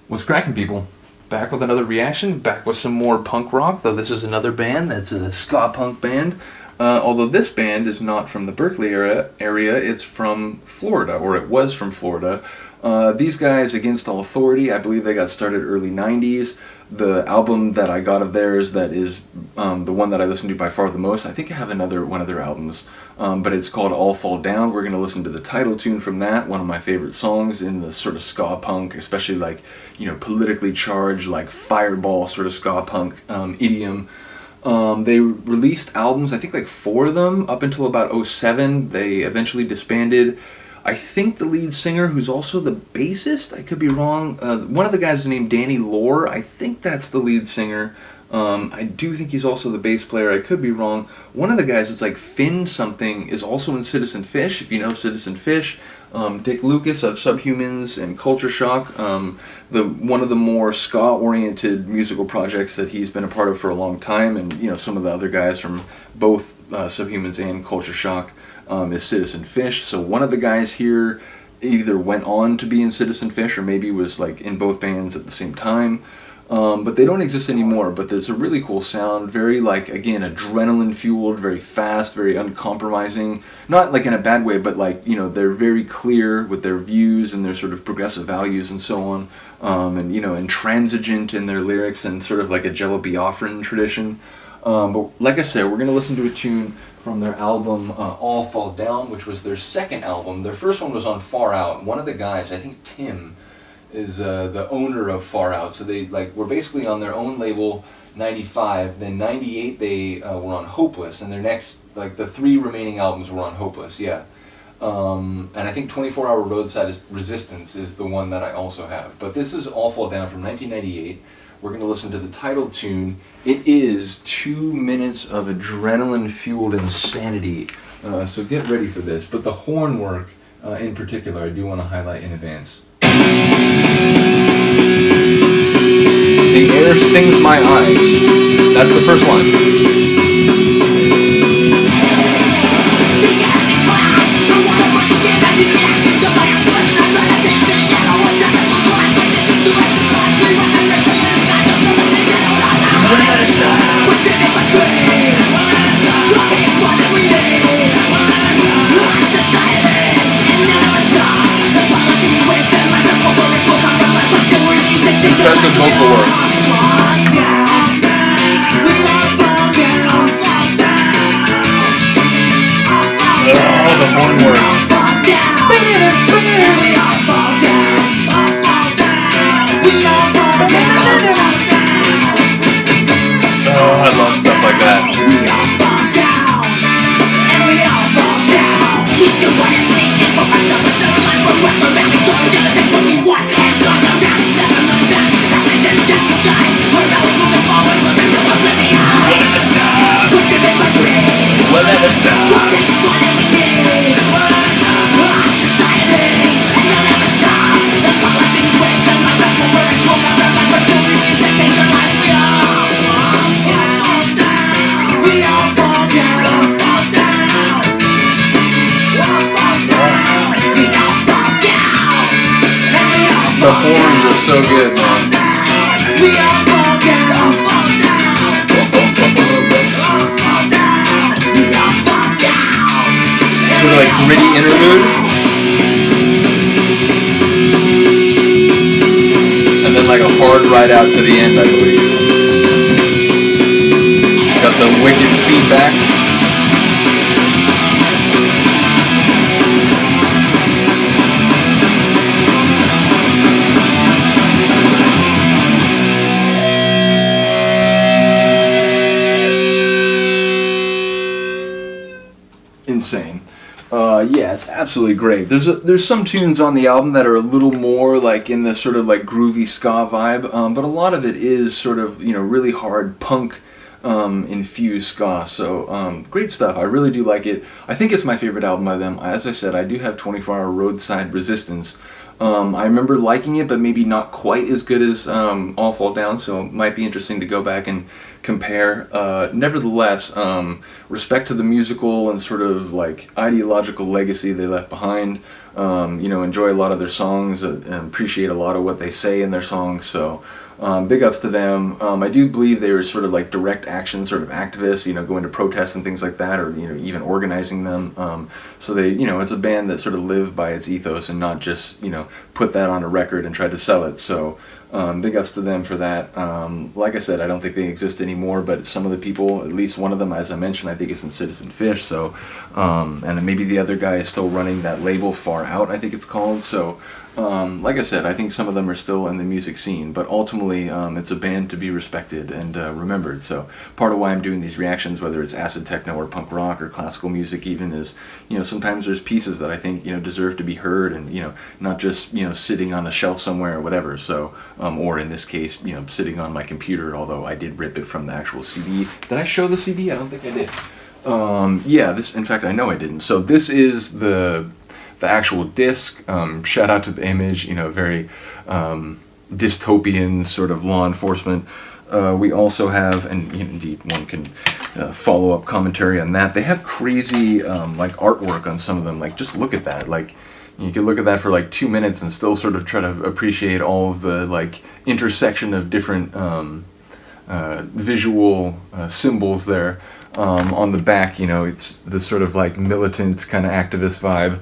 What's cracking, people? Back with another reaction, back with some more punk rock, though this is another band that's a ska-punk band. Although this band is not from the Berkeley area, it's from Florida, or it was from Florida. These guys, Against All Authority, I believe they got started early 90s. The album that I got of theirs that is the one that I listen to by far the most, I think I have one of their albums, but it's called All Fall Down. We're going to listen to the title tune from that, one of my favorite songs in the sort of ska punk, especially like, politically charged, like fireball sort of ska punk idiom. They released albums, I think like 4 of them, up until about '07. They eventually disbanded. I think the lead singer, who's also the bassist, I could be wrong, one of the guys is named Danny Lore. I think that's the lead singer. I do think he's also the bass player. I could be wrong. One of the guys, it's like Finn something, is also in Citizen Fish, if you know Citizen Fish. Dick Lucas of Subhumans and Culture Shock, one of the more ska-oriented musical projects that he's been a part of for a long time, and some of the other guys from both Subhumans and Culture Shock is Citizen Fish. So one of the guys here either went on to be in Citizen Fish or maybe was like in both bands at the same time. But they don't exist anymore, but there's a really cool sound, very like, again, adrenaline fueled, very fast, very uncompromising, not like in a bad way, but like, they're very clear with their views and their sort of progressive values and so on, and intransigent in their lyrics and sort of like a Jello Biafran tradition. But like I said, we're going to listen to a tune from their album All Fall Down, which was their second album. Their first one was on Far Out. One of the guys, I think Tim, is the owner of Far Out. So they were basically on their own label, 95. Then 98 they were on Hopeless, and their next, the 3 remaining albums were on Hopeless, yeah. And I think 24 Hour Roadside Resistance is the one that I also have. But this is All Fall Down from 1998. We're going to listen to the title tune. It is 2 minutes of adrenaline-fueled insanity, so get ready for this. But the horn work, in particular, I do want to highlight in advance. The air stings my eyes. That's the first line. Impressive vocal work. Oh, the horn work. Oh, I love stuff like that. We'll never stop. The horns are so good, man. Sort of like gritty interlude, and then like a hard ride out to the end, I believe. Got the wicked feedback. Insane. Yeah, it's absolutely great. There's some tunes on the album that are a little more like in the sort of like groovy ska vibe, but a lot of it is sort of really hard punk infused ska. So great stuff. I really do like it. I think it's my favorite album by them. As I said, I do have 24 Hour Roadside Resistance. I remember liking it, but maybe not quite as good as All Fall Down. So it might be interesting to go back and compare. Nevertheless, respect to the musical and sort of like ideological legacy they left behind. Enjoy a lot of their songs and appreciate a lot of what they say in their songs. So big ups to them. I do believe they were sort of like direct action sort of activists, going to protests and things like that, or even organizing them. So they, it's a band that sort of lived by its ethos and not just put that on a record and tried to sell it. So big ups to them for that. Like I said, I don't think they exist anymore, but some of the people, at least one of them, as I mentioned, I think is in Citizen Fish. So and then maybe the other guy is still running that label, Far Out, I think it's called. So like I said, I think some of them are still in the music scene, but ultimately it's a band to be respected and remembered. So part of why I'm doing these reactions, whether it's acid techno or punk rock or classical music even, is sometimes there's pieces that I think deserve to be heard, and not just sitting on a shelf somewhere or whatever. So or in this case sitting on my computer, although I did rip it from the actual CD. Did I show the CD? I don't think I did. Yeah, this, in fact, I know I didn't. So this is the actual disc. Shout out to the image, very dystopian sort of law enforcement. We also have, and indeed one can follow up commentary on that. They have crazy like artwork on some of them. Like, just look at that. Like, you could look at that for like 2 minutes and still sort of try to appreciate all of the like intersection of different visual symbols there. On the back, it's this sort of like militant kind of activist vibe.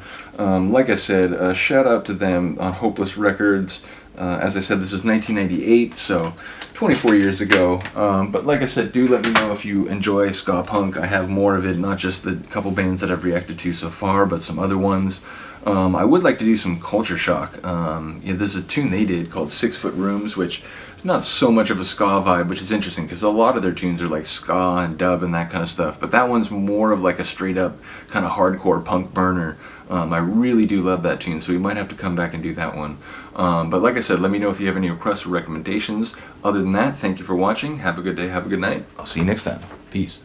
Like I said, shout out to them on Hopeless Records. As I said, this is 1998, so 24 years ago. But like I said, do let me know if you enjoy ska punk. I have more of it, not just the couple bands that I've reacted to so far, but some other ones. I would like to do some Culture Shock. There's a tune they did called 6 Foot Rooms, which is not so much of a ska vibe, which is interesting because a lot of their tunes are like ska and dub and that kind of stuff. But that one's more of like a straight up kind of hardcore punk burner. I really do love that tune, so we might have to come back and do that one. But like I said, let me know if you have any requests or recommendations. Other than that, thank you for watching. Have a good day, have a good night. I'll see you next time. Peace.